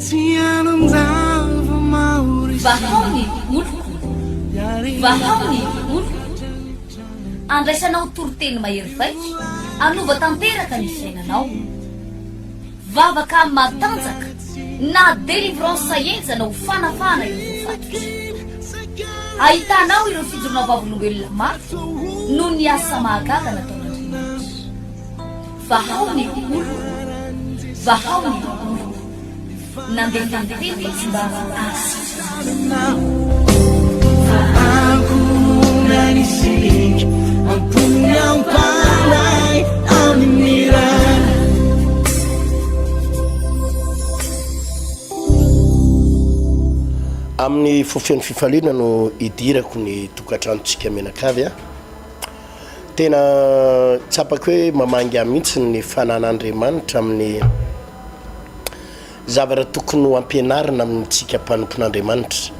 Vahaony moloko vahaony moloko andraisanao toroteny mahery vaitso anova tanteraka ny fiainanao vavaka matanjaka na délivrance enzana ho fanafana ireo fatotra ahitanao ireo fijorona vavolombelona mafy no ny asa mahagaga nataon'Andriamanitra vahaony moloko vahaony moloko nandeha tantety tsy mba asy amin'ny fofeny fifaliana no idirako ny tokatranontsika menakavy a tena tsapako hoe mamangy mihitsy ny fanan'Andriamanitra amin'ny zavatra tokony ho ampianarina amintsika mpanompon'Andriamanitra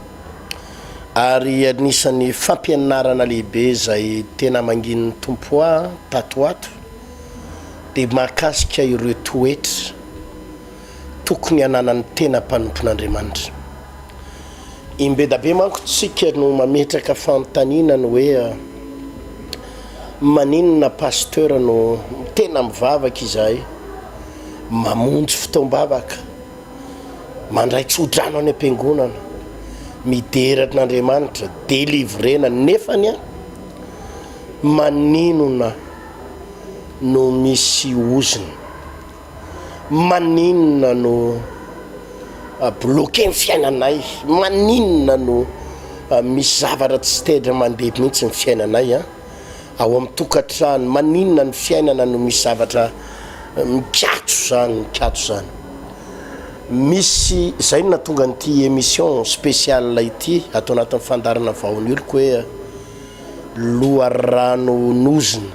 ary anisan'ny fampianarana lehibe zay tena mangin'ny tompo a tatoato dia mahakasika ireo toetra tokony hananany tena mpanompon'Andriamanitra imbedabe manko tsika no mametraka fantaninany hoe maninona pasteur no tena mivavaka izahay mamonjy fotoam-bavaka mandray tsodrano any am-piangonana mideratr'Andriamanitra délivrena nefany a maninona no misy oziny maninona no bloqué ny fiainanay maninona no misy zavatra tsy tedra mandeha mihitsy ny fiainanay a ao amin'ny tokatrano maninona ny fiainana no misy zavatra mikatso zany misy zay no natonga n'ity émission spéciale ity atao anatin'ny fandarana vahoany oloko hoe loharano nozina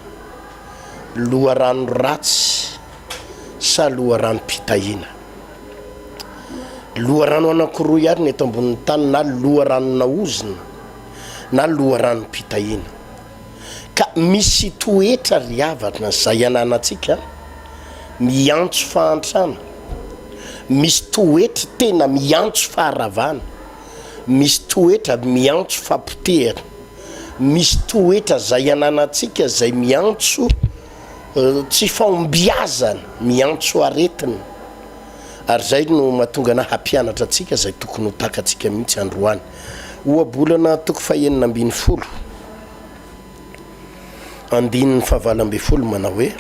loharano ratsy sa loharano pitahina loharano anankiroa ihany eto ambonin'ny tany na loharano naozina na loharano pitahina ka misy toetra riavatra zay ananatsika miantso fahantrana misy toetra tena miantso faharavana misy toetra miantso fampotehana misy toetra zay ananatsika zay miantso tsy faombiazana miantso aretina ary zay no mahatonga na hampianatra atsika zay tokony ho takatsika mihitsy androany oabolana toko fahenina ambin'ny folo andininy fahavalo ambin'ny folo manao hoe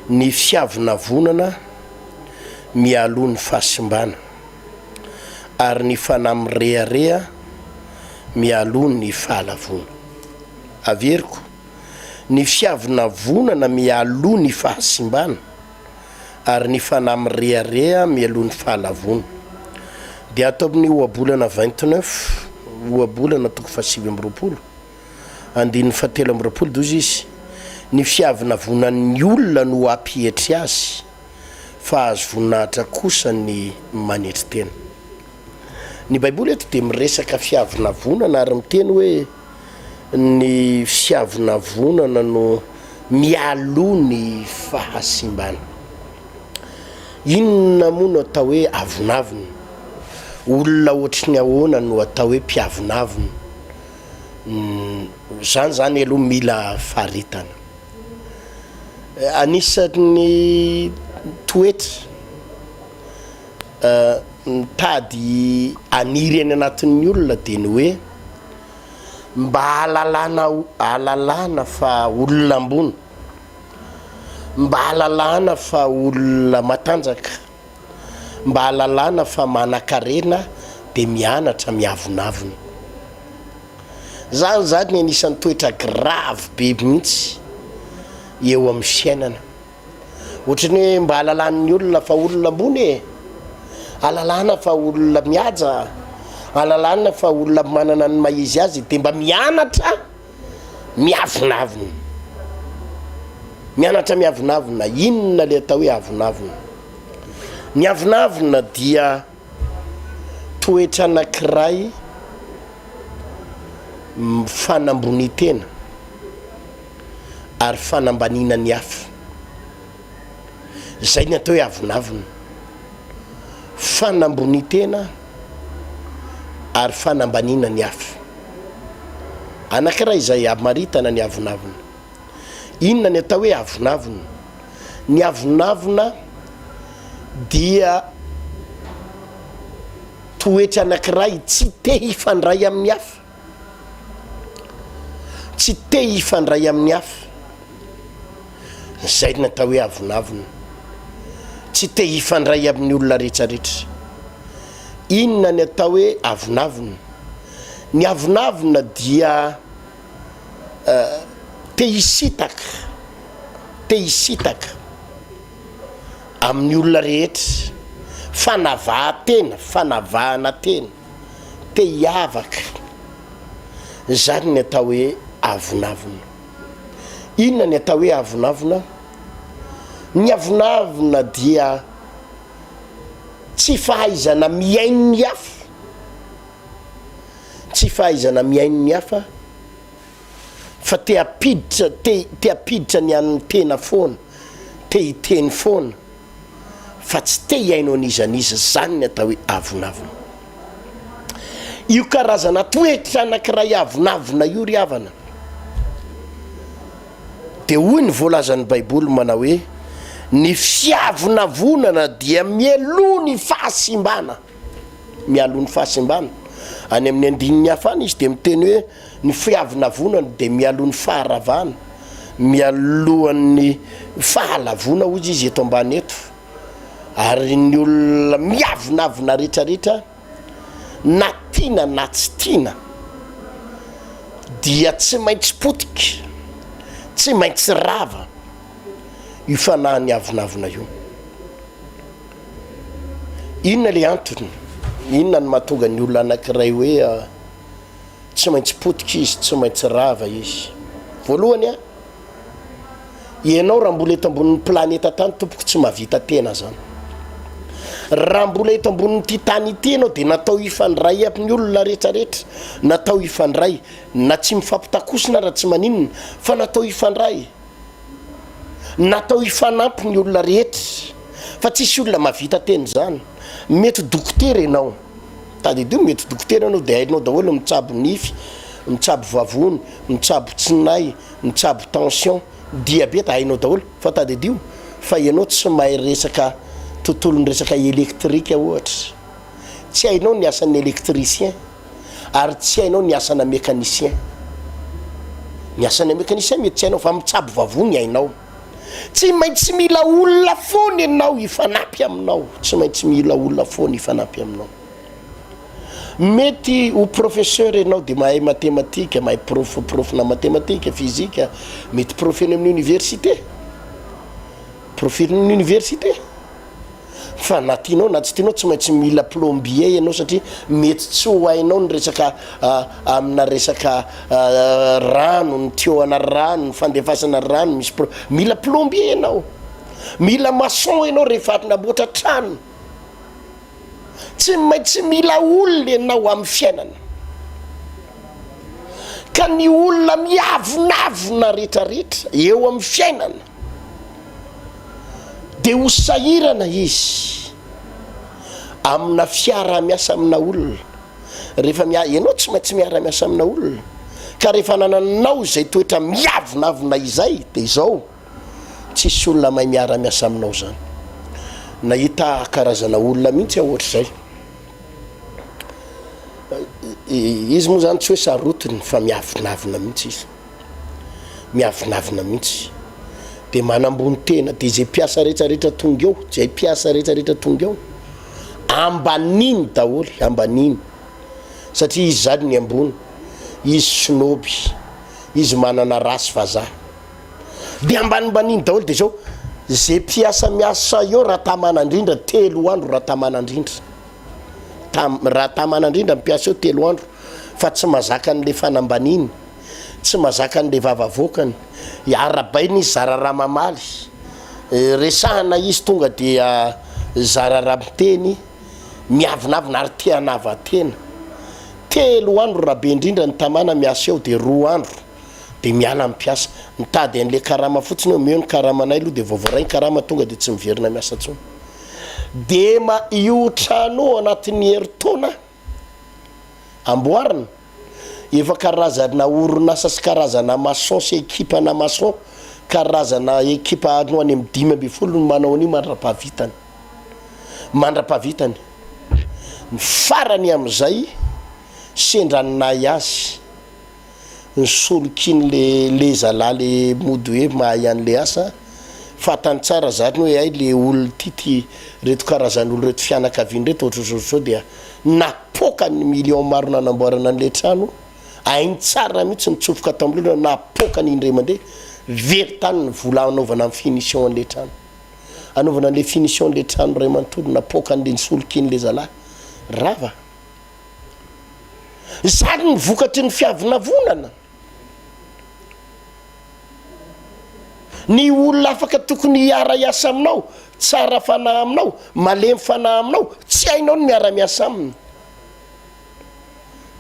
ny fiavina vonana mialo ny fahasimbana ary ny fanahy mirearea mialo ny fahalavona averiko ny fiavina vonana mialo ny fahasimbana ary ny fanahy mirearea mialo ny fahalavona dia atao amin'ny oabolana 29 oabolana toko fahasivy amby roapolo andininy fahatelo amby roapolo dozy izy ny fiavina vonan'ny olona no ampihetry azy fa azo voninahitra kosa ny manetry tena ny baiboly eto dia miresaka fiavina vonana ary miteny hoe ny fiavina vonana no mialo ny fahasimbana inona moa no atao hoe avonavina olona ohatry ny ahoana no atao hoe mpiavonavina zany aloha mila faharitana anisan'ny toetra mitady aniry any anatin'ny olona dia ny hoe mba alalana fa olona ambony mba alalana fa olona matanjaka mba alalana fa manan-karena dia mianatra miavonavina zany anisan'ny toetra grave be mihitsy eo amin'ny fiainana ohatrany hoe mba alalan'ny olona fa olona ambony alalana fa olona mihaja alalana fa olona manana ny maizy azy dia mba mianatra miavonavina inona le atao hoe avonavina ny avonavina dia toetra anankiray fanambonitena ary fanambanina ny hafa zay ny atao hoe avonavina fanambony tena ary fanambanina ny hafa. Anankiray izay amaritana ny avonavona. Inona ny atao hoe avonavona? Ny avonavona dia toetra anankiray tsy te hifandray amin'ny hafa. Tsy te hifandray amin'ny hafa. Zay ny atao hoe avonavona. Tsy te hifandray amin'ny olona rehetrarehetra. Inona ny atao hoe avonavona? Ny avonavona dia te hisitaka amin'ny olona rehetra, fanavahana tena, te hiavaka. Zany ny atao hoe avonavona. Inona ny atao hoe avonavona? Ny avonavona dia tsy fahaizana miaino ny hafa. Tsy fahaizana miaino ny hafa, fa te apiditra ny an'ny tena foana, te hiteny foana, fa tsy te hiaino an'izaniza. Zany ny atao hoe avonavona. Io karazana toetra anankiray avonavona io ry havana, de hoy ny voalazan'ny Baiboly manao hoe ny fiavonavonana dia mialoha ny fahasimbana. Mialoha ny fahasimbana. Any amin'ny andininy hafana izy de miteny hoe ny fiavonavonana de mialoha ny faharavana, mialohan'ny fahalavona hozy izy eto ambany eto. Ary ny olona miavonavona rehetrarehetra, na tiana na tsy tiana, dia tsy maintsy potika, tsy maintsy rava io fanahy avonavona io. Inona le antony? Inona ny mahatonga ny olona anankiray hoe tsy maintsy potika izy, tsy maintsy rava izy? Voalohany ianao raha mbola eto ambonin'ny planeta tany, tompoko tsy mahavita tena zany. Raha mbola eto ambonin'ity tany ity ianao de natao hifandray amin'ny olona rehetrarehetra, natao hifandray, na tsy mifampitakosina raha tsy maninona, fa natao hifandray, natao hifanampy ny olona rehetra, fa tsisy olona mahavita teny zany. Mety dokotera ianao, tadidio mety dokotera ianao de hainao daholo mitsabo nify, mitsabo vavony, mitsabo tsinay, mitsabo tension, diabeta hainao daholo, fa tadidio fa ianao tsy mahay resaka tontolon'ny resaka elektrika ohatra. Tsy hainao ny asan'ny électricien, ary tsy hainao ny asana mécanicien. Ny asana mécanicien mety tsy hainao, fa mitsabo vavony hainao. Tsy maintsy mila olona foana ianao hifanampy aminao. Tsy maintsy mila olona foana hifanampy aminao. Mety ho professeur ianao de mahay matematika, mahay profna matematika, fizika, mety prof eny amin'ny université, prof eny amin'ny université. Fa na tianao na tsy tianao tsy maintsy mila plombier ianao, satria mety tsy ho hainao ny resaka amina resaka rano, ny tuyauana rano, ny fandefasana rano, misy mila plombier ianao, mila maçon ianao rehefa namboatra trano. Tsy maintsy mila olona ianao amin'ny fiainana. Ka ny olona miavonavona rehetrarehetra eo amin'ny fiainana de ho sahirana izy amina fiara-miasa amina olona. Rehefa ianao tsy maintsy miara-miasa amina olona, ka rehefa nananao zay toetra miavonavona izay, de izao tsisy olona mahay miara-miasa aminao zany. Nahita karazana olona mihitsy ohatr'izay. Izy moa zany tsy hoe sarotiny, fa miavonavona mihitsy izy, miavonavona mihitsy, de manambony tena. De zay piasa rehetrarehetra tonga eo, zay piasa rehetrarehetra tonga eo, ambaniny daholo, ambaniny. Satria izy zany ny ambony, izy sinoby, izy manana rasy vazaha, de ambanimbaniny daholo. De zao zay piasa miasa eo raha tamanandrindra 3 andro, raha tamanandrindra, raha tamanandrindra mipiasa eo 3 andro, fa tsy mazaka an'le fanambaniny, tsy mazaka an'le vavavokany, arabainy izy zara raha mamaly, resahana izy tonga dia zara raha miteny, miavonavona ary te hanava tena. 3 andro raha be indrindra ny tamana miasa eo, de 2 andro de miala mipiasa, mitady an'le karama fotsiny eo, meo ny karamanay aloha de voavoray ny karama tonga de tsy miverina miasa tsony. de io trano anatin'ny heritaona amboarina efa karazana orinasa sy karazana maçon sy équipe-na maçon karazana équipe no any amin'ny 5 no manao an'io mandra-pahavitany ny farany amin'izay sendranay azy ny solokiny le zalahy le mody hoe mahay an'le asa fatany tsara zany hoe ay le olona tity reto karazan'olo reto fianakaviany reto ohatrozao dia napoka ny million maro nanamboarana an'le trano ainy tsara mihitsy nitsofoka tambolona napoka ny indray mandeha very tany ny vola anaovana amin'ny finition an'le trano anaovana an'le finition an'le trano ray manontolo napoka an'le nisolokin'le zalahy rava zany ny vokatry ny fiavinavonana ny olona afaka tokony hiara iasa aminao tsara fanahy aminao malemy fanahy aminao tsy hainao ny miara-miasa aminy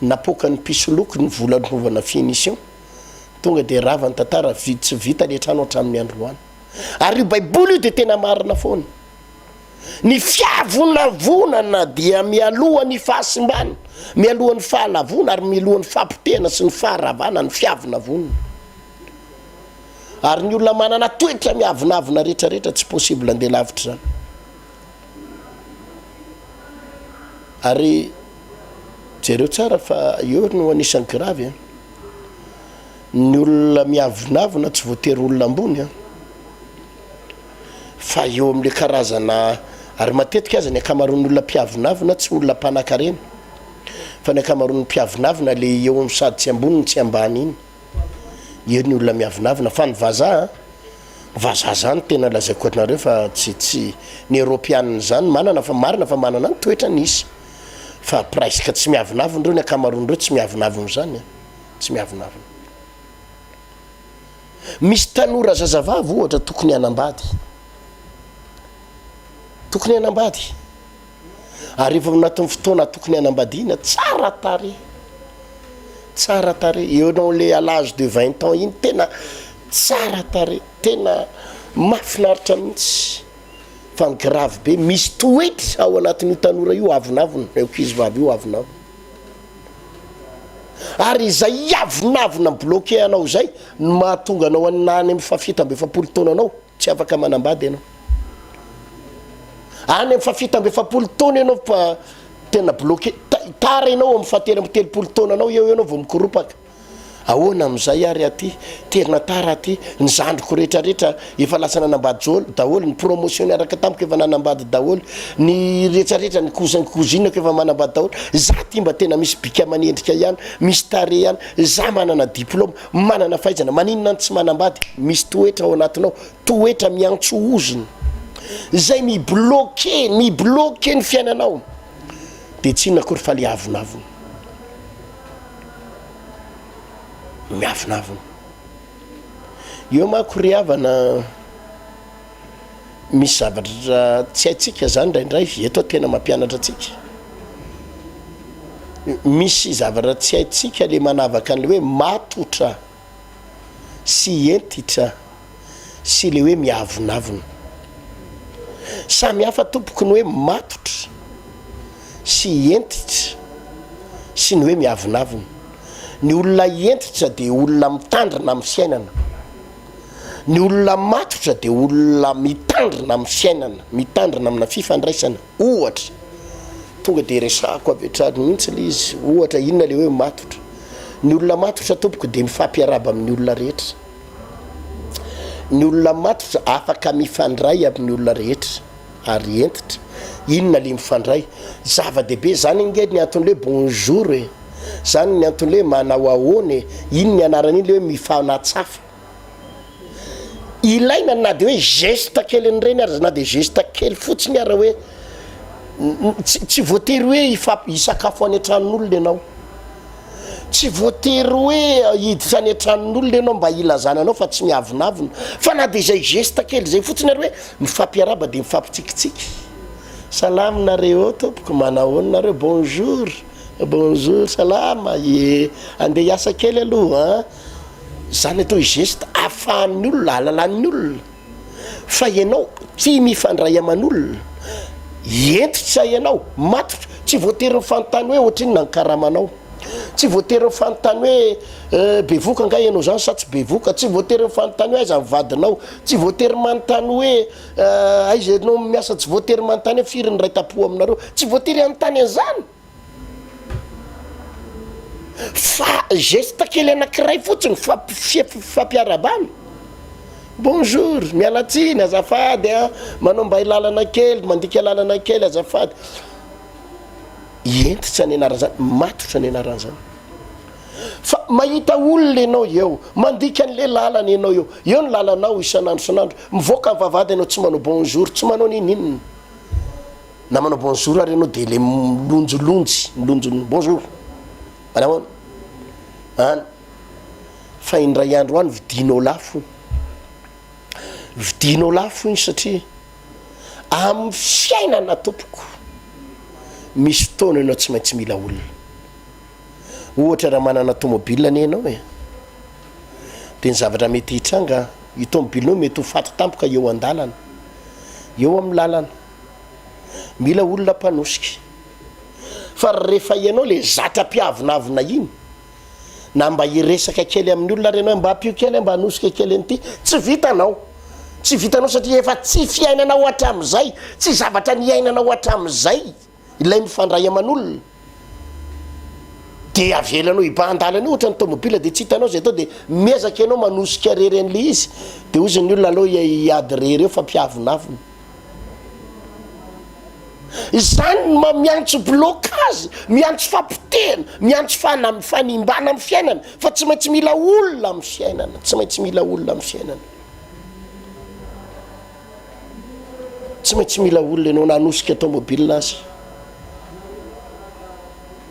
napoka ny pisoloko ny vola naovana finition tonga de rava ny tantara tsy vita le trano hatramin'ny androany ary io baiboly io de tena marina foana ny fiavonavonana dia mialohan'ny fahasimbana mialohan'ny fahalavona ary mialohan'ny fampitena sy ny faharavana ny fiavonavonana ary ny olona manana toetra miavinavina rehetrarehetra tsy possible andeha lavitra zany ary jereo tsara fa eo no anisan'ny gravy ny olona miavinavina tsy voatery olona ambony fa eo amin'le karazana ary matetika aza ny akamaroan'ny olona mpiavinavina tsy olona mpanan-karena fa ny akamaroan'ny mpiavinavina le eo amin'ny sady tsy amboniny tsy ambany iny eo ny olona miavinavina fa ny vazaha zany tena lazaiko anareo fa tsy ny europianina zany manana fa marina fa manana ny toetra nisy fa presque tsy miavinavina reo ny akamaroan'ireo tsy miavinavina zany tsy miavinavina misy tanora zazavavy ohatra tokony hanambady ary efa anatin'ny fotoana tokony hanambadiana tsara tare eo nao le à l'âge de 20 ans iny tena tsara tare tena mafinaritra mihitsy fa ny grave be misy toetra ao anatin'io tanora io avinavina ankizy vavy io avinavina ary izay avinavina bloqué anao zay no mahatonga anao anany amin'ny fafita amby 7 taona anao tsy afaka manambady ianao any amin'ny fafita amby 7 taona ianao fa tena bloqué tara ianao amin'ny fahatelo amby 3 taona anao eo ianao vao mikoropaka ahoana amin'izay ary aty terina tara aty ny zandriko rehetrarehetra efa lasa nanambady daholo ny promotion araka tampoka efa nanambady daholo ny rehetrarehetra ny kozinako efa manambady daholo za ty mba tena misy bika manendrika ihany misy tare ihany za manana diplôme manana fahaizana maninona ny tsy manambady misy toetra ao anatinao toetra miantso oziny zay mibloqué ny fiainanao de tsy inona kory fa le avinavina miavinavina eo manko ry havana misy zavatra tsy haitsika zany ndraindray eto tena mampianatra atsika misy zavatra tsy haitsika le manavaka an'le hoe matotra sy entitra sy le hoe miavinavina samy hafa tompoko ny hoe matotra sy entitra sy ny hoe miavinavina ny olona entitra de olona mitandrina amin'ny fiainana ny olona matotra de olona mitandrina amin'ny fiainana mitandrina amina fifandraisana ohatra tonga de resako avetrany mihitsy le izy ohatra inona le hoe matotra ny olona matotra tompoko de mifampiaraba amin'ny olona rehetra ny olona matotra afaka mifandray amin'ny olona rehetra ary entitra inona le mifandray zava-dehibe zany nge ny antony hoe bonjour zany ny antony hoe manao ahoany iny ny anarany iny le hoe mifanatsafa ilaina na de hoe geste kely nyreny ary na de geste kely fotsiny ary hoe tsy voatery hoe hisakafo any antranon'olona ianao tsy voatery hoe hiditra any antranon'olona ianao mba ilazananao fa tsy miavinavina fa na de izay geste kely zay fotsiny ary hoe mifampiaraba de mifampitsikitsiky salaminareo tompoko manao nareo bonjour salama andeha hiasa kely aloha zany atao geste afahan'ny olona alalan'ny olona fa ianao tia mifandray aman'olona entitra ianao matotra tsy voatery nyfanontany hoe ohatriny nankaramanao tsy voatery nyfanontany hoe bevoka nga ianao zany sa tsy bevoka tsy voatery nyfanontany hoe aiza mivadinao tsy voatery manontany hoe aiza anao miasa tsy voatery manontany hoe firy ny ray tapo aminareo tsy voatery anontany an'izany fa geste kely anankiray fotsiny fampiarabana bonjour mialatsiny azafady manao mba ilalana kely mandika lalana kely azafady entitra ny anaran'zany matotra ny anaran'zany fa mahita olona ianao eo mandika an'le lalana ianao eo ny lalanao isan'andro isan'andro mivoaka mivavady ianao tsy manao bonjour tsy manao ninina na manao bonjour ary ianao de le milonjolonjy bonjour manao any fa indray andro any vidinao lafo iny satria amin'ny fiainana tompoko misy fotoana ianao tsy maintsy mila olona ohatra raha manana tomobile any ianao de ny zavatra mety hitranga io tomobilenao mety ho faty tampoka eo an-dalana eo amin'ny lalana mila olona mpanosika fa rehefa ianao le zatra-piavinavina iny na mba iresaka kely amin'ny olona renao mba apio kely mba hanosika kely an'ity tsy vitanao satria efa tsy fiainanao hatram'izay tsy zavatra niainanao hatram'izay ilay mifandray aman'olona de avelanao iba-andalana ohatra ny tomobile de tsy hitanao zay atao de miezaka ianao manosika rery an'le izy de ozy ny olona aloha iady rery eo fa mpiavinavina izany miantso blocage miantso fampitena miantso fanimbana amin'ny fiainana fa tsy maintsy mila olona amin'ny fiainana tsy maintsy mila olona ianao nanosika tomobile azy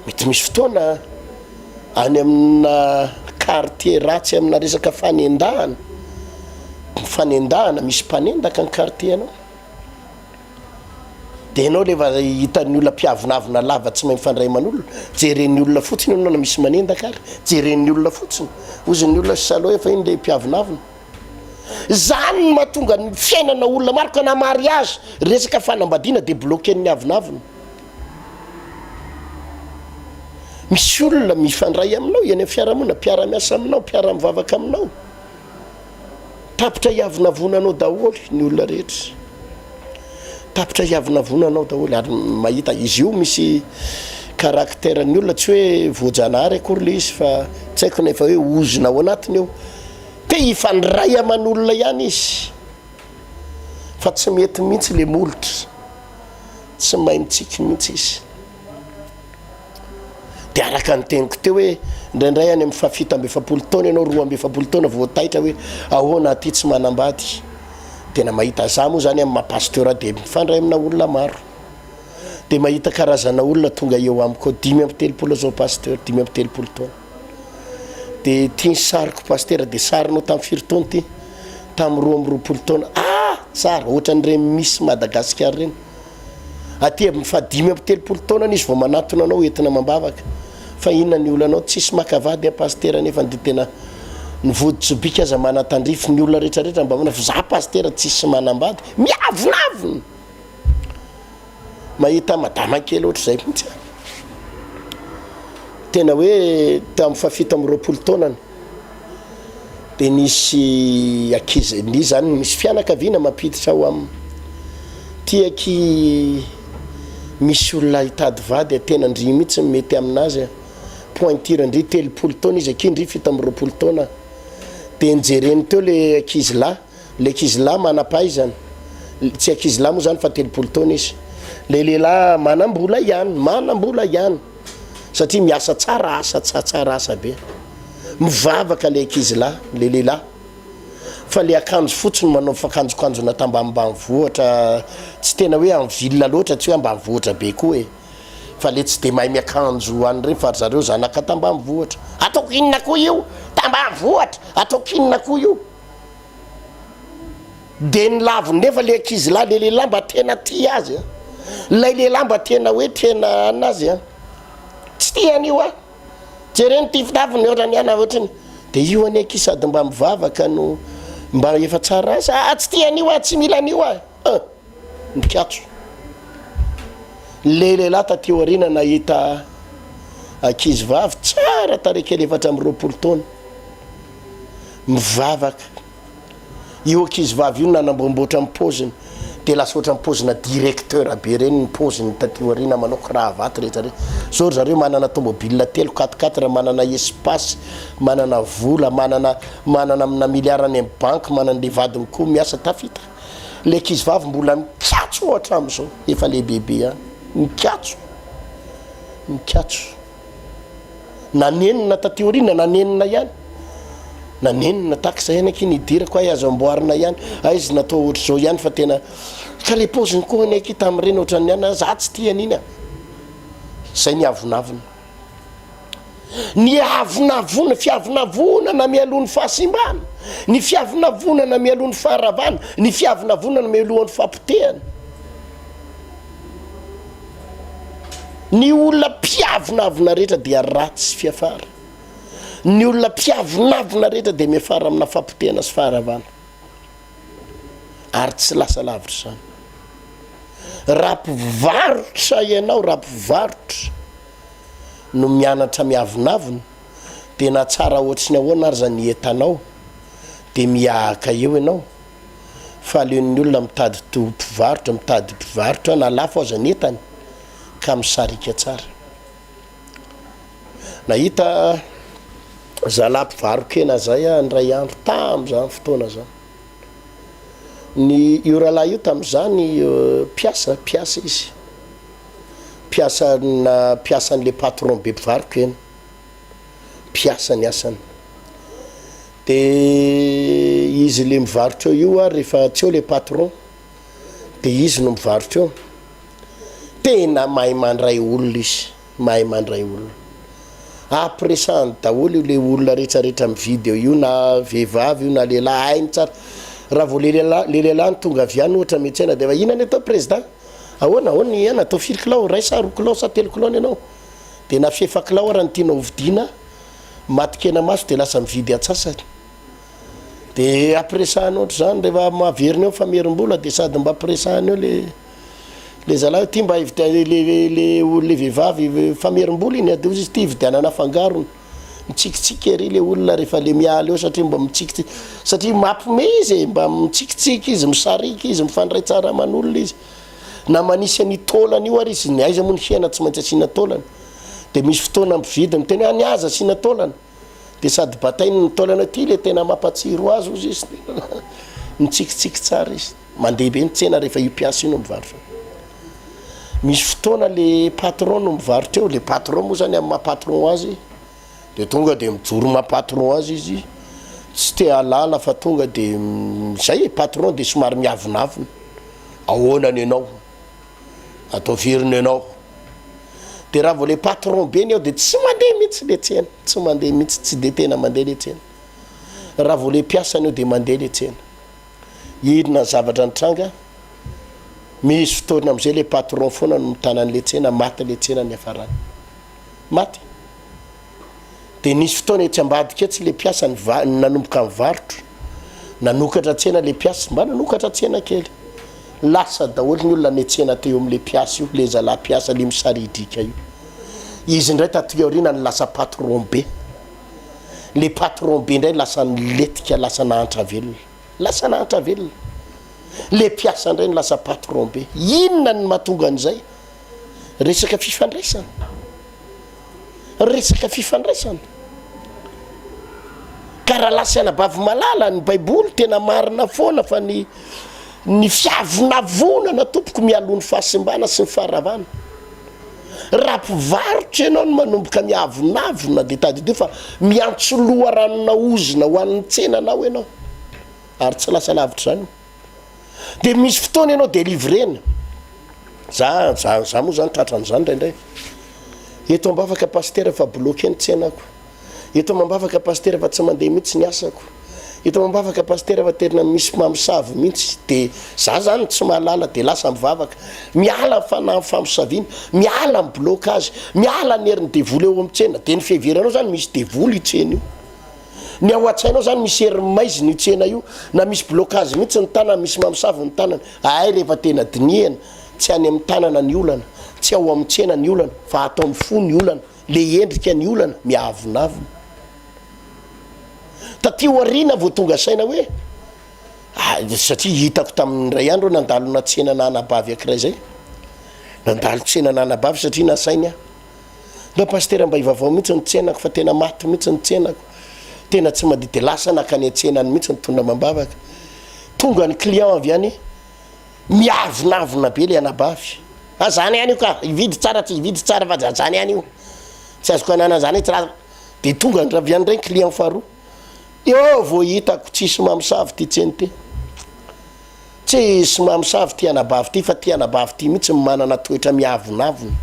mety misy fotoana any amina quartier ratsy amina resaka fanendahana misy mpanendaka ny quartier anao de ianao lefa hitan'ny olona mpiavinavina lava tsy mahay mifandray aman'olona jeren'ny olona fotsiny ianao na misy manendaka ary jeren'ny olona fotsiny ozin'ny olona salo efa iny le mpiavinavina zany no mahatonga ny fiainana olona maro ka na mariage resaka fanambadiana de bloquen'ny avinavina misy olona mifandray aminao eny amin'ny fiarahamonina mpiara-miasa aminao mpiara-mivavaka aminao tapitra iavinavonanao daholy ny olona rehetra tapitra iavinavonanao daholy ary mahita izy io misy karakteran'ny olona tsy hoe voajanahary akory le izy fa tsy haiko nefa hoe ozina ao anatiny eo te hifandray aman'olona ihany izy fa tsy mety mihitsy le molotra tsy mahay mitsiky mihitsy izy de araka ny teniko teo hoe indraindray any amin'ny fafito amby efapolo taona ianao 2 amby efapolo taona voataitra hoe ahoana aty tsy manambady tena mahita za moa zany amin'ny mapasteura de mifandray amina olona maro de mahita karazana olona tonga eo amiko 5 amby telopolo zao pasteur 5 amby telopolo taona de tia sariko pasteur de sarinao tamin'ny firy taona ty tamin'ny 2 amby 20 taona tsara ohatran'ireny misy Madagasikara reny aty amin'ny fa 5 amby telopolo taona izy vao manatona anao entina mambavaka fa inona ny olonanao tsisy makavady a pasteur nefa de tena nivoditsobika aza manatandrify ny olona rehetrarehetra mba mana za pasteur tsisy manambady miavinavina mahita madama kely ohatra zay mihitsy tena hoe tamin'ny fa 7 amby 20 taonany de nisy akizy ny zany misy fianakaviana mampiditra ao aminy tiaky misy olona hitady vady tena ndry mihitsy mety aminazy pointure ndry 30 taona izy akindry 7 amby 20 taona de njereny teo le akizy lahy manapaizany tsy akizy lahy moa zany fa 30 taona izy le lehilahy manambola ihany satria miasa tsara asa be mivavaka le akizy lahy le lehilahy fa le akanjo fotsiny manao fakanjokanjona tambambany vohatra tsy tena hoe amin'ny ville loatra tsy hoe ambany vohatra be koa fa le tsy de mahay miakanjo any reny fa zareo zanaka tambany vohatra ataoko inona koa io tambany vohatra ataoko inona koa io de ny laviny nefa le akizy lahy le lehilahy mba tena ty azy lay lehilahy mba tena hoe tena anazy tsy tiany io jereny ty fitaviny ohatra ny ana ohatrany de io any aky sady mba mivavaka no mba efa tsara asa tsy tiany io tsy mila an'io mikatso lehilahy taty aoriana nahita ankizy vavy tsara tarekely efatra amin'ny 20 taona mivavaka io ankizy vavy io nanambomboatra amin'ny paoziny de lasa oatra amin'ny paozina directeur be reny ny paoziny taty aoriana manao cravaty rehetra zao zareo manana tomobile telo 4x4 manana espace manana vola manana amina miliarany amin'ny banque manana le vadiny koa miasa tafita le ankizy vavy mbola mikatso ohatra am'izao efa le bebe a mikatso nanenina taty aoriana nanenina ihany nanenina taksa ihany aky nidirako ay azo amboarina ihany ay izy natao ohatra zao ihany fa tena ka le paoziny koa ny aky tamin'ireny ohatrany ihany za tsy tiany iny a zay ny avonavona ny avonavona fiavonavonana mialohan'ny fahasimbana ny fiavonavonana mialohan'ny faharavana ny fiavonavonana mialohan'ny fampitehana ny olona mpiavonavona rehetra dia ratsy fiafara ny olona mpiavonavona rehetra dia miafara amina fampitehana sy faharavana ary tsy lasa lavitra zany raha mpivarotra ianao raha mpivarotra no mianatra miavonavona dia na tsara ohatriny ahoana ary zany entanao dia miahaka eo ianao fa aleon'ny olona mitady mpivarotra na lafo aza ny entany ka misarika tsara nahita zalahy mpivarokena zay ndray andro tam'izany fotoana zany ny io rahalahy io tam'izany piasa izy piasan'le patron be mpivarokena piasany asany de izy le mivarotra io rehefa tsy eo le patron de izy no mivarotra eo tena mahay mandray olona izy mahay mandray olona apresany daholo le olona rehetrarehetra mividy io na vehivavy io na lehilahy hainy tsara raha vao le lehilahy ny tonga avy any ohatra metsy aina de fa inany atao président ahoana ana atao 4 kilao ray sa 4 kilao sa 3 kilao ianao de na fiefa kilao raha ny tianao vidiana matikena maso de lasa mividy atsasany de apresany ohatra zany rehefa maverina eo famerim-bola de sady mba apresany eo le zalahy ty mba le vehivavy famerim-bola iny de izy ty vidianana fangarony mitsikitsiky ery le olona rehefa le miala eo satria mba mitsikitsiky satria mampime izy mba mitsikitsiky izy misarika izy mifandray tsara aman'olona izy na manisy any tolany io ary izy ny aiza moa ny hiana tsy maintsy asina tolany de misy fotoana mividy miteny any aza asina tolany de sady batainy ny tolana ty le tena mampatsiro azy ozy izy mitsikitsiky tsara izy mandeha be ny tsena rehefa io piasa io no mivarotra misy fotoana le patron no mivarotra eo le patron moa zany amin'ny mahapatron azy de tonga de mijoro mahapatron azy izy tsy te alala fa tonga de zay patron de somary miavonavona ahoanany ianao atao viriny ianao de raha vao le patron be ny ao de tsy mandeha mihitsy le tsena tsy mandeha mihitsy tsy de tena mandeha le tsena raha vao le piasany eo de mandeha le tsena inona zavatra nitranga misy fotoana am'izay le patron foana no mitanan'le tsena maty le tsena ny afarany maty de nisy fotoana etsy ambadika etsy le piasa nanomboka mivarotra nanokatra tsena le piasa mba nanokatra tsena kely lasa daholo ny olona ny tsena teo am'le piasa io le zalahy piasa le misaridrika io izy ndray taty aoriana ny lasa patron be le patron be ndray lasa niletika lasa nahantra velona le piasa ndray ny lasa patron be inona ny mahatonga an'izay resaka fifandraisana karaha lasa anabavy malala ny baiboly tena marina foana fa ny fiavonavonana tompoko mialohan'ny fahasimbana sy ny faharavana raha mpivarotra ianao no manomboka miavonavona de tadidio fa miantsoloha ranona ozina ho an'ny tsenanao ianao ary tsy lasa lavitra zany de misy fotoana ianao de livrena za moa zany tratran'izany ndraindray eto ambafaka pasteur fa bloqué ny tsenako eto mambafaka pasteur fa tsy mandeha mihitsy ny asako eto mambafaka pasteur fa terina misy mamosavy mihitsy de za zany tsy mahalala de lasa mivavaka miala fanahy famosavina miala ny blocage miala ny herin'ny devoly eo amin'ny tsena de ny fiheveranao zany misy devoly io tsena io ny ao an-tsainao zany misy herin'ny maiziny io tsena io na misy blocage mihitsy ny tanana misy mamosavy ny tanana ay rehefa tena dinihana tsy any amin'ny tanana ny olana tsy ao amin'ny tsena ny olana fa atao amin'ny fo ny olana le endrika ny olana miavonavona tatio ariana vao tonga saina hoe satria hitako tamin'ny ray andro nandalona tsenana anabavy akiray zay nandalo tsenana anabavy satria nasainy a da pastera mba ivavao mihitsy ny tsenako fa tena maty mihitsy ny tsenako tena tsy madi de lasa nakany antsenany mihitsy ny tonda mambavaka tonga ny client avy any miavonavona be le anabavy azany any io ka ividy tsara tsy ividy tsara fa zany any io tsy azoko anana zany tsy raha de tonga ny ravy any regny client faharoa eo vao hitako tsisy mamosavy ty tseny ty tsisy mamosavy ty anabavy ty fa ty anabavy ty mihitsy manana toetra miavonavona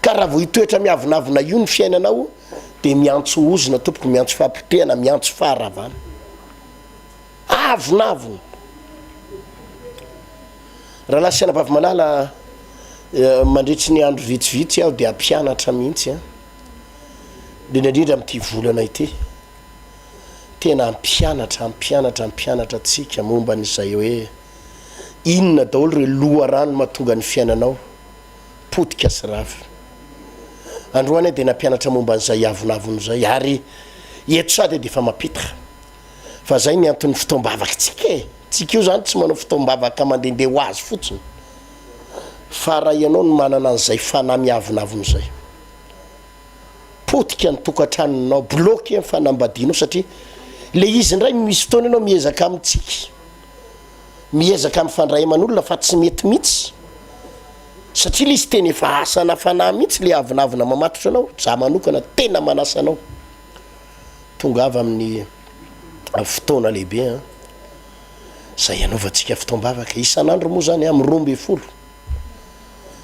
ka raha vao hitoetra miavonavona io ny fiainanao de miantso ozona tompoko miantso fampitehana miantso faharavana avonavona raha lasy anabavy malala mandritry ny andro vitsivitsy aho de ampianatra mihitsy a de indrindra am'ty volana ity tena ampianatra tsika momba n'izay hoe inona daholo re loha rano mahatonga ny fiainanao potika sy rafy androany de nampianatra momba n'izay avonavony zay ary eto sady de efa mapitaka fa zay ny antony fotoam-bavaka tsika e tsika io zany tsy manao fotoam-bavaka mandendeha ho azy fotsiny fa raha ianao no manana an'izay fanahy miavonavony zay potika ny tokantranonao bloqué ny fanambadianao satria le izy ndray misy fotoana ianao miezaka amintsika miezaka amin'ny fandray aman'olona fa tsy mety mihitsy satria le izy teny efa asana fanahy mihitsy le avonavona mamatotra anao za manokana tena manasanao tonga avy amin'ny fotoana lehibe a zay anaovantsika fotoam-bavaka isan'andro moa zany amin'ny 12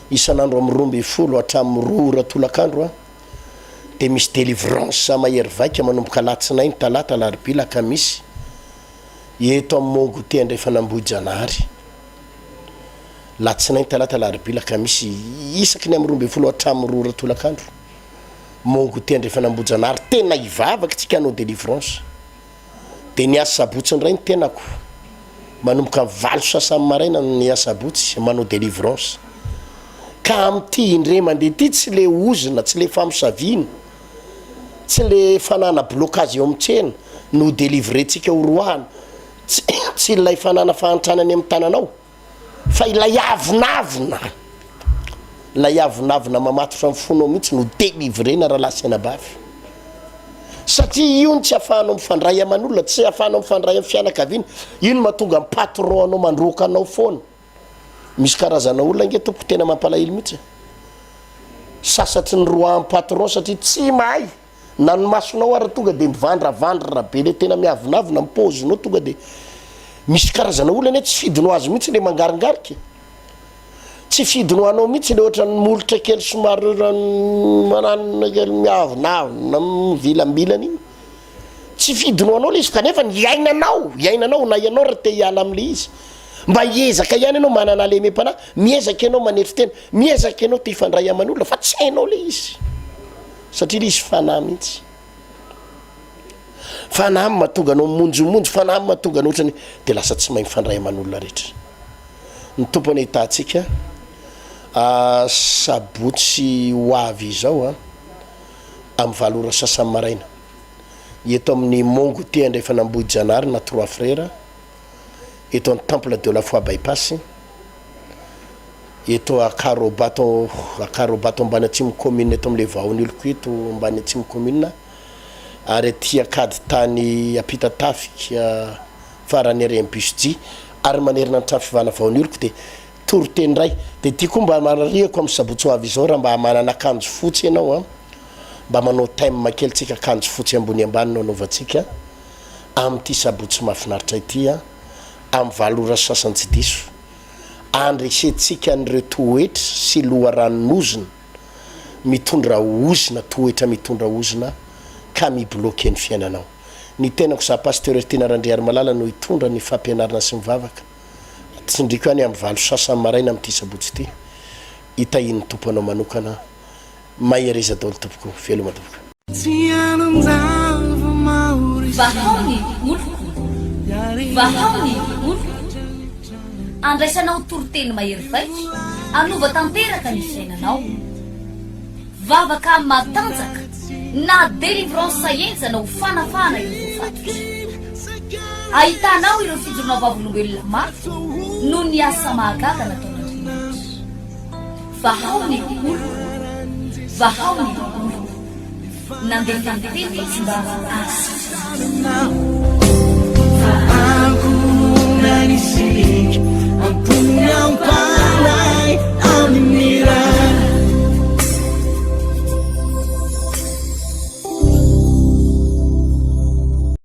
isan'andro amin'ny 12 hatramin'ny 2 ratolakandro a de misy délivrance mahery vaika manomboka latsinainy talata larobia lakamisy eto amin'ny mongote andray fanambohijanahary latsinainy talata larobia lakamisy isaky ny amin'ny 12 hatramin'ny 2 ratolakandro mongote andray fanambohijanahary tena ivavaka tsika hanao délivrance de ny asabotsy ndray ny tenako manomboka valo sasany maraina ny asabotsy manao délivrance ka am'ty indre mandeha ty tsy le ozona tsy le famosavina tsy le fanana blocage eo amintsena no délivrer tsika horoahana tsy ilay fanana fahantranany amin'ny tananao fa ilay avonavona mamatotra mifonao mihitsy no délivrena raha lasy anabavy satria io ny tsy afahanao mifandray aman'olona tsy afahanao mifandray amin'ny fianakaviana io no mahatonga patron anao mandroka anao foana misy karazana olona nge tompoko tena mampalahelo mihitsy sasatry ny roa patron satria tsy mahay na ny masonao ary tonga de mivandravandra be le tena miavonavona mipozinao tonga de misy karazana olona ane tsy fidinao azy mihitsy le mangaringarika tsy fidinao anao mihitsy le ohatra ny molotra kely somary mananona kely miavonavona mivilambilana iny tsy fidinao anao le izy kanefa ny iainanao na ianao raha te hiala am'le izy mba hiezaka ihany ianao manana alemem-panahy miezaka ianao manetry tena miezaka ianao te hifandray aman'olona fa tsy hainao le izy satria le izy fanahy mihitsy fanahy mahatonga anao monjomonjo fanahy mahatonga anao ohatrany de lasa tsy mahay mifandray aman'olona rehetra ny tompony ahitantsika sabotsy ho avy izao a amin'ny valora sasany maraina eto amin'ny mongote andray fanambohijanahary na 3 frères eto amin'ny temple de la foi bypass eto akarobato ambany atsimo commune eto amin'le vahoany oloko eto ambany atsimo commune ary aty akady tany apita tafika farany RMPSG ary manerina ny trano fivana vahoany oloko de toroteny ray de ty koa mba marariako amin'ny sabotsy ho avy izao raha mba manana akanjo fotsy ianao a mba manao time makelitsika akanjo fotsy ambony ambany no anaovantsika amin'ity sabotsy mahafinaritra ity a amin'ny valora sasany tsy diso andresentsika nyreo toetra sy loha ranonozona mitondra ozona toetra mitondra ozona ka mibloqué ny fiainanao ny tenako sa pasteur tena randriary malala no hitondra ny fampianarana sy mivavaka tsindriko any amin'ny valo sasany maraina amin'ity sabotsy ity hitahiny tomponao manokana mahereza daholo tompoko veloma tompoko vahany moloko andraisanao toroteny mahery vaitra anova tanteraka ny fiainanao. Vavaka amin'ny matanjaka na délivrance enzana ho fanafana ireo fatotra. Ahitanao ireo fijorona vavolombelona mafy no ny asa mahagaga nataon'Andriamanitra. Vahao ny olo, vahao ny olo, nandeha tantety tsy mba asy. Aku nanisik, ampunnya